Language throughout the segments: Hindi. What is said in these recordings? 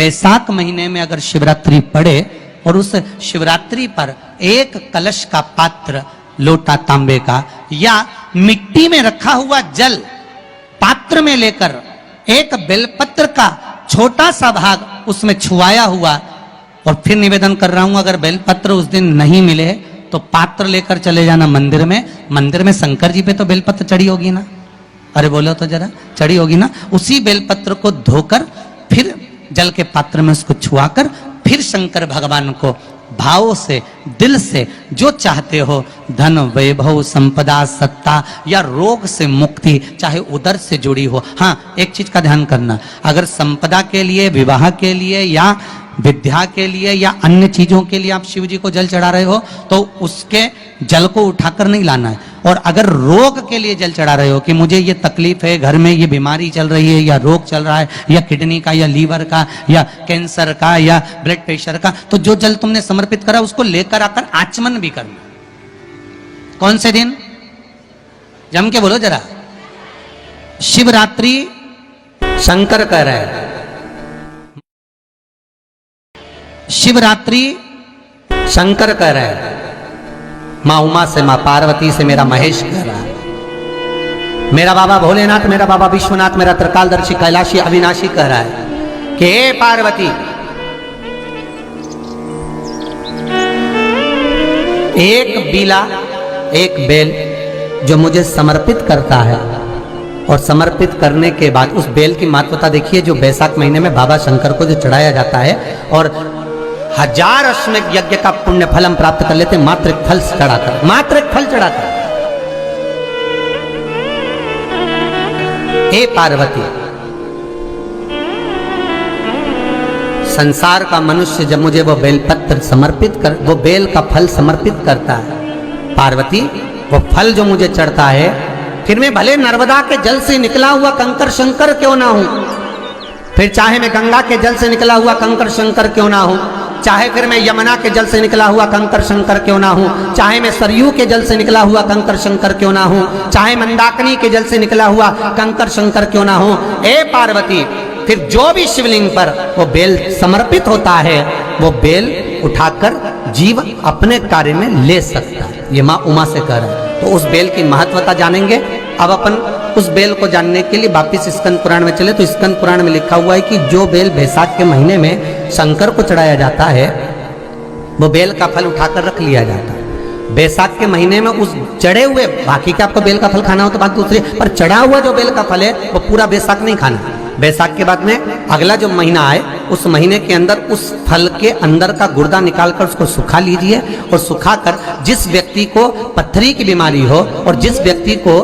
बैसाख महीने में अगर शिवरात्रि पड़े और उस शिवरात्रि पर एक कलश का पात्र, लोटा तांबे का या मिट्टी में रखा हुआ जल पात्र में लेकर एक बेलपत्र का छोटा सा भाग उसमें छुआया हुआ, और फिर निवेदन कर रहा हूं अगर बेलपत्र उस दिन नहीं मिले तो पात्र लेकर चले जाना मंदिर में। मंदिर में शंकर जी पे तो बेलपत्र चढ़ी होगी ना, अरे बोलो तो जरा, चढ़ी होगी ना। उसी बेलपत्र को धोकर फिर जल के पात्र में उसको छुआकर फिर शंकर भगवान को भाव से, दिल से जो चाहते हो, धन वैभव संपदा सत्ता या रोग से मुक्ति, चाहे उदर से जुड़ी हो। हाँ, एक चीज का ध्यान करना, अगर संपदा के लिए, विवाह के लिए या विद्या के लिए या अन्य चीजों के लिए आप शिव जी को जल चढ़ा रहे हो तो उसके जल को उठाकर नहीं लाना है। और अगर रोग के लिए जल चढ़ा रहे हो कि मुझे ये तकलीफ है, घर में ये बीमारी चल रही है या रोग चल रहा है या किडनी का या लीवर का या कैंसर का या ब्लड प्रेशर का, तो जो जल तुमने समर्पित करा उसको लेकर आकर आचमन भी करना। कौन से दिन? जम के बोलो जरा। शिवरात्रि शंकर कह रहे हैं, शिवरात्रि शंकर कह रहे हैं, मां उमा से, मां पार्वती से मेरा महेश कह रहा है, मेरा बाबा भोलेनाथ, मेरा बाबा विश्वनाथ, मेरा त्रिकालदर्शी कैलाशी अविनाशी कह रहा है कि हे पार्वती, एक बीला, एक बेल जो मुझे समर्पित करता है और समर्पित करने के बाद उस बेल की महत्वता देखिए, जो बैसाख महीने में बाबा शंकर को जो चढ़ाया जाता है और 1000 अश्वमेध यज्ञ का पुण्य फल हम प्राप्त कर लेते, मात्र एक फल चढ़ाकर, मात्र एक फल चढ़ाकर। हे पार्वती, संसार का मनुष्य जब मुझे वो बेलपत्र समर्पित कर, वो बेल का फल समर्पित करता है, पार्वती वो फल जो मुझे चढ़ता है, फिर मैं भले नर्मदा के जल से निकला हुआ कंकर शंकर क्यों ना हूं, फिर चाहे मैं गंगा के जल से निकला हुआ कंकर शंकर क्यों ना हूं, चाहे फिर मैं यमुना के जल से निकला हुआ कंकर शंकर क्यों ना हूं, चाहे मैं सरयू के जल से निकला हुआ कंकर शंकर क्यों ना हूं, चाहे मंदाकिनी के जल से निकला हुआ कंकर शंकर क्यों ना हूं, ए पार्वती, फिर जो भी शिवलिंग पर वो बेल समर्पित होता है वो बेल उठाकर जीव अपने कार्य में ले सकता है। ये मां उमा से कह रहा है। तो उस बेल की महत्वता जानेंगे। अब अपन उस बेल को जानने के लिए वापिस स्कंद पुराण में चले तो स्कंद पुराण में लिखा हुआ है कि जो बेल बैसाख के महीने में शंकर को चढ़ाया जाता है वो बेल का फल उठाकर रख लिया जाता है। बैसाख के महीने में उस चढ़े हुए, बाकी का आपको बेल का फल खाना हो तो बात दूसरी, पर चढ़ा हुआ जो बेल का फल है वो पूरा बैसाख नहीं खाना। बैसाख के बाद में अगला जो महीना आए उस महीने के अंदर उस फल के अंदर का गुर्दा निकालकर उसको सुखा लीजिए और सुखाकर जिस व्यक्ति को पथरी की बीमारी हो और जिस व्यक्ति को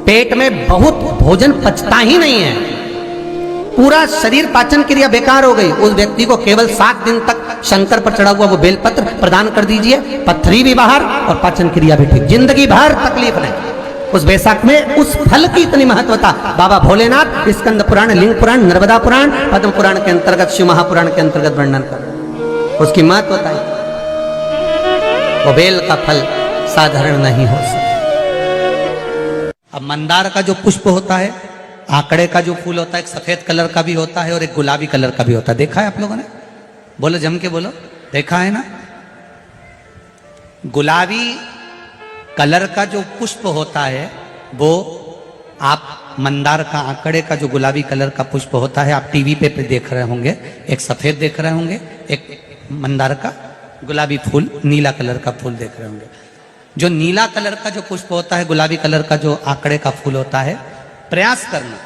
पेट में बहुत भोजन पचता ही नहीं है, पूरा शरीर पाचन क्रिया बेकार हो गई, उस व्यक्ति को केवल 7 दिन तक शंकर पर चढ़ा हुआ वो बेलपत्र प्रदान कर दीजिए, पथरी भी बाहर और पाचन क्रिया भी ठीक, जिंदगी भर तकलीफ नहीं। उस बैसाख में उस फल की इतनी महत्वता बाबा भोलेनाथ स्कंद पुराण, लिंग पुराण, नर्मदा पुराण, पद्म पुराण के अंतर्गत, शिव महापुराण के अंतर्गत वर्णन कर, उसकी महत्वता है। वो बेल का फल साधारण नहीं हो सकता। अब मंदार का जो पुष्प होता है, आंकड़े का जो फूल होता है, एक सफेद कलर का भी होता है और एक गुलाबी कलर का भी होता है। देखा है आप लोगों ने? बोलो, जम के बोलो, देखा है ना? गुलाबी कलर का जो पुष्प होता है वो आप मंदार का, आंकड़े का जो गुलाबी कलर का पुष्प होता है आप टीवी पे देख रहे होंगे, एक सफेद देख रहे होंगे, एक मंदार का गुलाबी फूल, नीला कलर का फूल देख रहे होंगे। जो नीला कलर का जो पुष्प होता है, गुलाबी कलर का जो आंकड़े का फूल होता है, प्रयास करना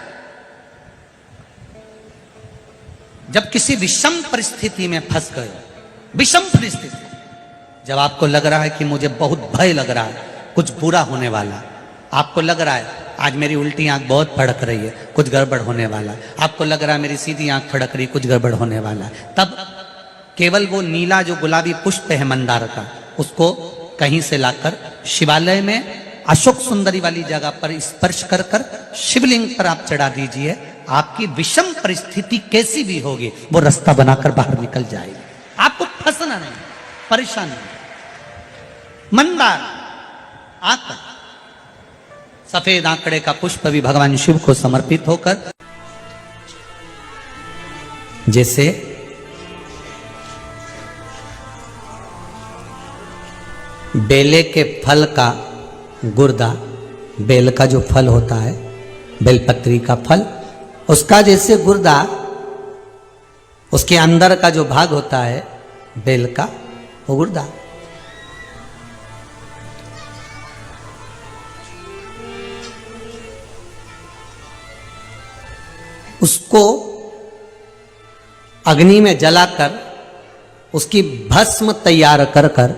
जब किसी विषम परिस्थिति में फंस गए, विषम परिस्थिति, जब आपको लग रहा है कि मुझे बहुत भय लग रहा है, कुछ बुरा होने वाला, आपको लग रहा है आज मेरी उल्टी आंख बहुत फड़क रही है, कुछ गड़बड़ होने वाला, आपको लग रहा है मेरी सीधी आंख फड़क रही, कुछ गड़बड़ होने वाला है, तब केवल वो नीला जो गुलाबी पुष्प है मंदार का, उसको कहीं से लाकर शिवालय में अशोक सुंदरी वाली जगह पर स्पर्श कर कर शिवलिंग पर आप चढ़ा दीजिए। आपकी विषम परिस्थिति कैसी भी होगी वो रास्ता बनाकर बाहर निकल जाएगी, आपको फंसना नहीं, परेशान नहीं। मंदार आंकड़ा, सफेद आंकड़े का पुष्प भी भगवान शिव को समर्पित होकर जैसे बेले के फल का गुर्दा, बेल का जो फल होता है, बेलपत्री का फल, उसका जैसे गुर्दा, उसके अंदर का जो भाग होता है बेल का, वो गुर्दा। उसको अग्नि में जलाकर उसकी भस्म तैयार कर कर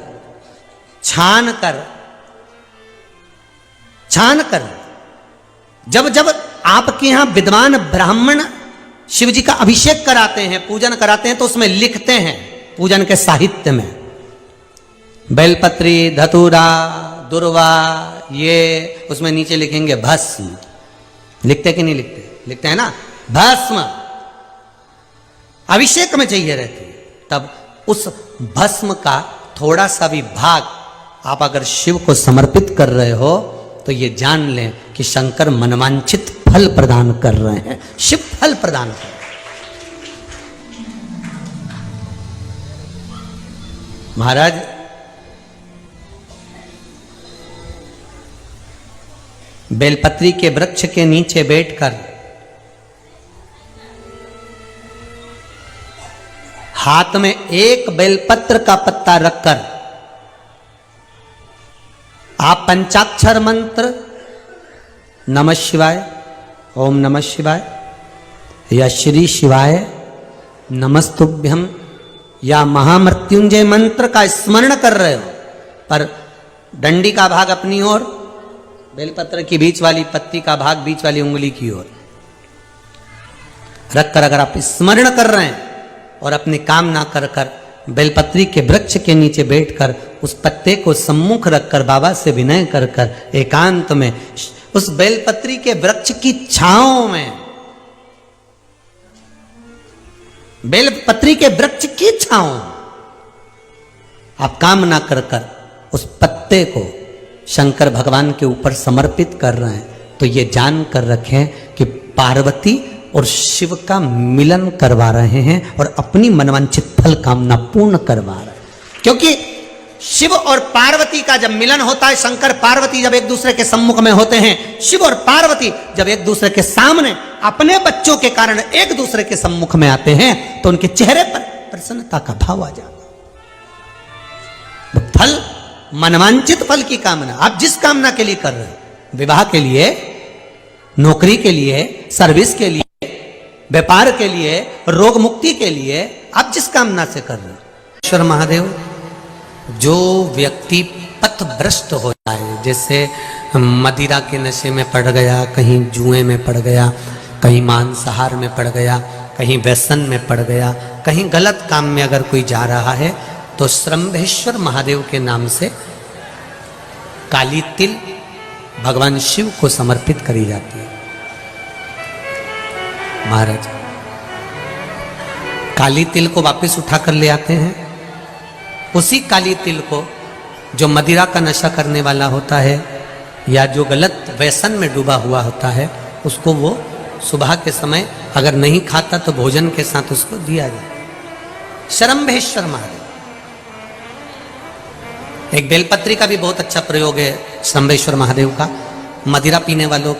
छान कर जब जब आपके यहां विद्वान ब्राह्मण शिव जी का अभिषेक कराते हैं, पूजन कराते हैं, तो उसमें लिखते हैं पूजन के साहित्य में बेलपत्री, धतूरा, दुर्वा, ये उसमें नीचे लिखेंगे भस्म। लिखते कि नहीं लिखते? लिखते हैं ना, भस्म अभिषेक में चाहिए रहती है। तब उस भस्म का थोड़ा सा भी भाग आप अगर शिव को समर्पित कर रहे हो तो ये जान लें कि शंकर मनवांछित फल प्रदान कर रहे हैं, शिव फल प्रदान कर रहे हैं। महाराज बेलपत्री के वृक्ष के नीचे बैठकर हाथ में एक बेलपत्र का पत्ता रखकर आप पंचाक्षर मंत्र नमः शिवाय, ओम नमः शिवाय, या श्री शिवाय नमस्तुभ्यम, या महामृत्युंजय मंत्र का स्मरण कर रहे हो, पर डंडी का भाग अपनी ओर, बेलपत्र की बीच वाली पत्ती का भाग बीच वाली उंगली की ओर रखकर अगर आप स्मरण कर रहे हैं और अपनी कामना कर कर बेलपत्री के वृक्ष के नीचे बैठकर उस पत्ते को सम्मुख रखकर बाबा से विनय कर कर एकांत में उस बेलपत्री के वृक्ष की छांव में, बेलपत्री के वृक्ष की छांव आप कामना कर कर उस पत्ते को शंकर भगवान के ऊपर समर्पित कर रहे हैं, तो ये जान कर रखें कि पार्वती और शिव का मिलन करवा रहे हैं और अपनी मनवांछित फल कामना पूर्ण करवा रहे हैं। क्योंकि शिव और पार्वती का जब मिलन होता है, शंकर पार्वती जब एक दूसरे के सम्मुख में होते हैं, शिव और पार्वती जब एक दूसरे के सामने अपने बच्चों के कारण एक दूसरे के सम्मुख में आते हैं, तो उनके चेहरे पर प्रसन्नता का भाव आ जाता है। फल, मनवांछित फल की कामना आप जिस कामना के लिए कर रहे हो, विवाह के लिए, नौकरी के लिए, सर्विस के लिए, व्यापार के लिए, रोग मुक्ति के लिए, आप जिस कामना से कर रहे हो। ईश्वर महादेव, जो व्यक्ति पथभ्रष्ट हो जाए, जैसे मदिरा के नशे में पड़ गया, कहीं जुए में पड़ गया, कहीं मांसाहार में पड़ गया, कहीं व्यसन में पड़ गया, कहीं गलत काम में अगर कोई जा रहा है, तो श्रंभेश्वर महादेव के नाम से काली तिल भगवान शिव को समर्पित करी जाती है। महाराज काली तिल को वापस उठा कर ले आते हैं। उसी काली तिल को जो मदिरा का नशा करने वाला होता है या जो गलत व्यसन में डूबा हुआ होता है, उसको वो सुबह के समय अगर नहीं खाता तो भोजन के साथ उसको दिया जाए। श्रंभेश्वर महादेव। एक बेलपत्री का भी बहुत अच्छा प्रयोग है श्रंभेश्वर महादेव का। मदिरा पीने वालों